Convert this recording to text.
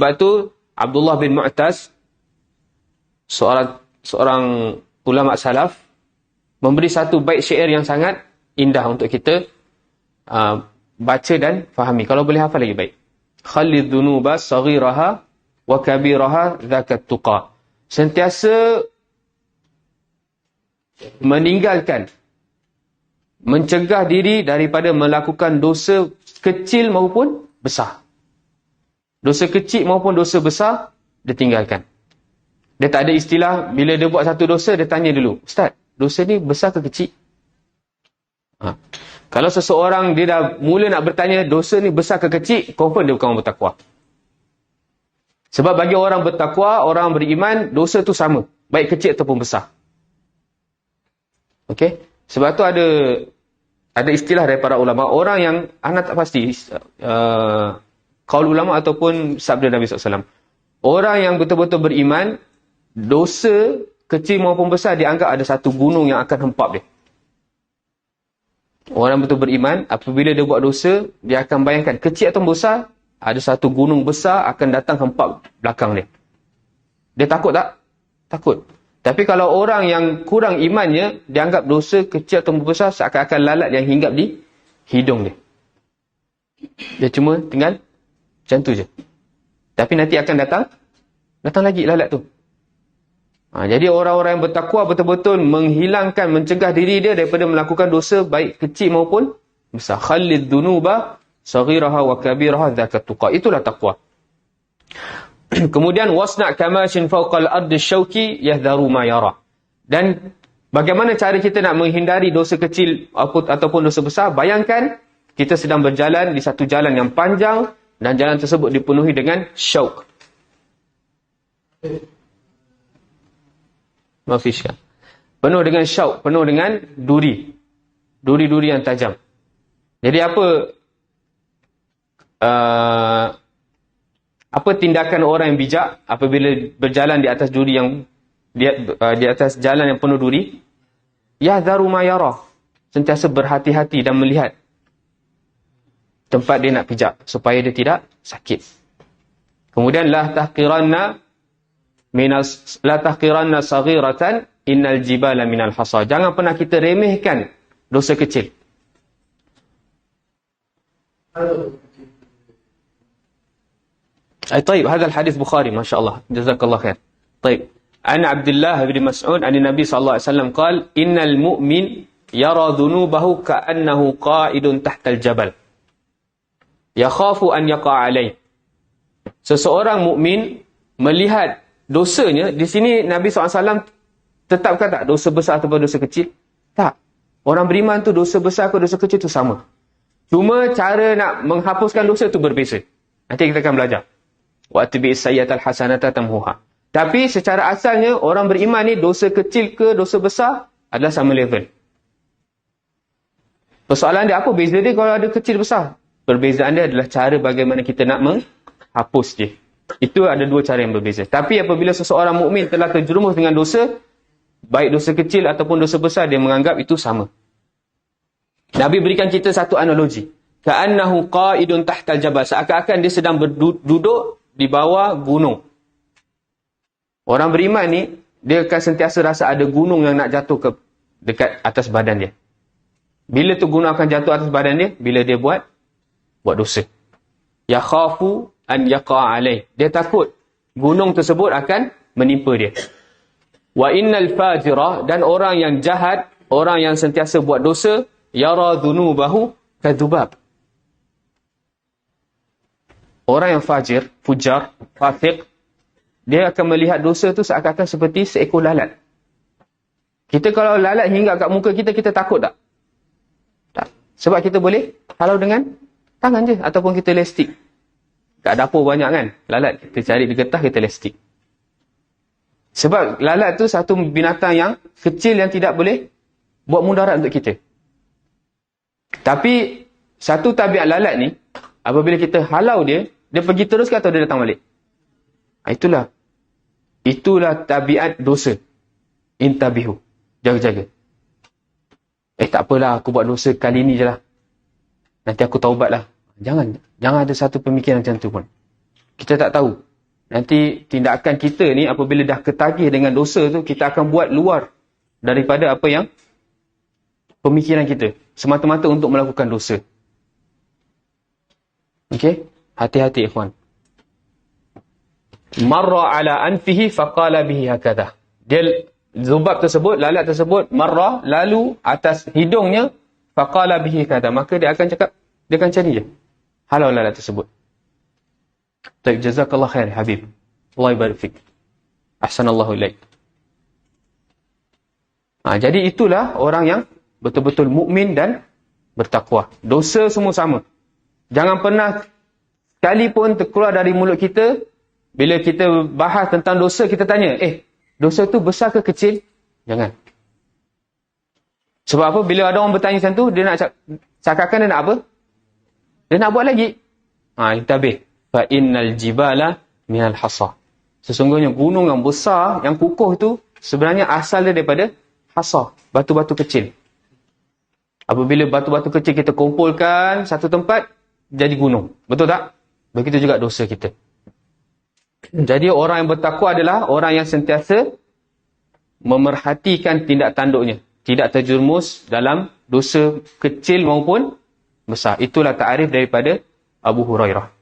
Sebab tu Abdullah bin Mu'taz, seorang ulama salaf, memberi satu bait syair yang sangat indah untuk kita baca dan fahami. Kalau boleh hafal lagi baik. Khallid dhunuba saghiraha wa kabiraha dzakat tuqa. Sentiasa meninggalkan, mencegah diri daripada melakukan dosa kecil maupun besar. Dosa kecil maupun dosa besar, dia tinggalkan. Dia tak ada istilah, bila dia buat satu dosa, dia tanya dulu, Ustaz, dosa ni besar ke kecil? Kalau seseorang, dia dah mula nak bertanya, dosa ni besar ke kecil, confirm dia bukan orang bertakwa. Sebab bagi orang bertakwa, orang beriman, dosa tu sama, baik kecil ataupun besar. Okey? Sebab tu ada istilah daripada ulama, orang yang, anak tak pasti, qaul ulama ataupun sabda Nabi SAW. Orang yang betul-betul beriman, dosa kecil maupun besar dianggap ada satu gunung yang akan hempap dia. Orang betul beriman, apabila dia buat dosa, dia akan bayangkan kecil atau besar, ada satu gunung besar akan datang hempap belakang dia. Dia takut tak? Takut. Tapi kalau orang yang kurang imannya, dia anggap dosa kecil atau besar seakan-akan lalat yang hinggap di hidung dia. Dia cuma tinggal macam tu je. Tapi nanti akan datang lagi lalat tu. Jadi orang-orang yang bertakwa betul-betul menghilangkan, mencegah diri dia daripada melakukan dosa baik kecil maupun besar. Khallid dhunuba saghiraha wa kabiraha dzakat tuqa. Itulah takwa. Kemudian wasna' kamashin fawqal ardi syauki yahdharu ma yara. Dan bagaimana cara kita nak menghindari dosa kecil ataupun dosa besar? Bayangkan kita sedang berjalan di satu jalan yang panjang dan jalan tersebut dipenuhi dengan syauk. Mafiskan. Penuh dengan syauk, penuh dengan duri. Duri-duri yang tajam. Jadi apa tindakan orang yang bijak apabila berjalan di atas duri yang di atas jalan yang penuh duri? Yahdharu ma yara. Sentiasa berhati-hati dan melihat tempat dia nak pijak supaya dia tidak sakit. Kemudian la tahqiranna saghiratan innal jibala minal hasa. Jangan pernah kita remehkan dosa kecil. طيب هذا الحديث بخاري ما شاء الله جزاك الله خير. طيب عن عبد الله بن مسعود عن النبي صلى الله عليه وسلم قال إن المؤمن يرى ذنوبه كأنه قائد تحت الجبل يخاف أن يقع عليه. Seseorang mukmin melihat dosanya, di sini Nabi SAW tetapkan tak dosa besar atau dosa kecil? Tak. Orang beriman tu dosa besar atau dosa kecil tu sama. Cuma cara nak menghapuskan dosa tu berbeza. Nanti kita akan belajar. Wa atbi'is sayyi'atal hasanata tamhuha. Tapi secara asalnya orang beriman ni dosa kecil ke dosa besar adalah sama level. Persoalan dia apa beza dia kalau ada kecil besar? Perbezaan dia adalah cara bagaimana kita nak menghapus dia. Itu ada dua cara yang berbeza. Tapi apabila seseorang mukmin telah terjerumus dengan dosa, baik dosa kecil ataupun dosa besar, dia menganggap itu sama. Nabi berikan kita satu analogi. Ka'annahu qa'idun tahtal jabal. Seakan-akan dia sedang duduk di bawah gunung. Orang beriman ni, dia akan sentiasa rasa ada gunung yang nak jatuh dekat atas badan dia. Bila tu gunung akan jatuh atas badan dia? Bila dia buat dosa. Ya khafu an yaqa' alaih. Dia takut gunung tersebut akan menimpa dia. Wa innal fajira, dan orang yang jahat, orang yang sentiasa buat dosa, yara dhunubahu kadzubab. Orang yang fajir, fujar, fasik, dia akan melihat dosa tu seakan-akan seperti seekor lalat. Kita kalau lalat hinggap kat muka kita, kita takut tak? Tak. Sebab kita boleh halau dengan tangan je. Ataupun kita lestik. Kat dapur banyak kan? Lalat. Kita cari di getah, kita lestik. Sebab lalat tu satu binatang yang kecil yang tidak boleh buat mudarat untuk kita. Tapi satu tabiat lalat ni, apabila kita halau dia pergi terus ke atau dia datang balik? Itulah tabiat dosa. Intabihu. Jaga-jaga. Tak apalah, aku buat dosa kali ni je lah. Nanti aku taubat lah. Jangan ada satu pemikiran macam tu pun. Kita tak tahu nanti tindakan kita ni apabila dah ketagih dengan dosa tu, kita akan buat luar daripada apa yang pemikiran kita, semata-mata untuk melakukan dosa. Okey, hati-hati ikhwan. Marra ala anfihi faqala bihi hakadha. Dia Zubab tersebut, lalat tersebut marra, lalu atas hidungnya, faqala bihi hakadha, maka dia akan cakap, dia akan cari je halau lalat tersebut. Baik, jazakallah khair Habib, Allah barik fik, ahsanallahu ilaik. Jadi itulah orang yang betul-betul mukmin dan bertakwa. Dosa semua sama. Jangan pernah sekalipun terkeluar dari mulut kita, bila kita bahas tentang dosa, kita tanya, dosa tu besar ke kecil? Jangan. Sebab apa? Bila ada orang bertanya macam tu, dia nak cakapkan dia nak apa? Dia nak buat lagi. Intabih. Fa innal jibala minal hasa. Sesungguhnya gunung yang besar, yang kukuh tu, sebenarnya asal dia daripada hasa, batu-batu kecil. Apabila batu-batu kecil kita kumpulkan satu tempat, jadi gunung. Betul tak? Begitu juga dosa kita. Jadi orang yang bertakwa adalah orang yang sentiasa memerhatikan tindak tanduknya, tidak terjerumus dalam dosa kecil maupun besar. Itulah ta'arif daripada Abu Hurairah.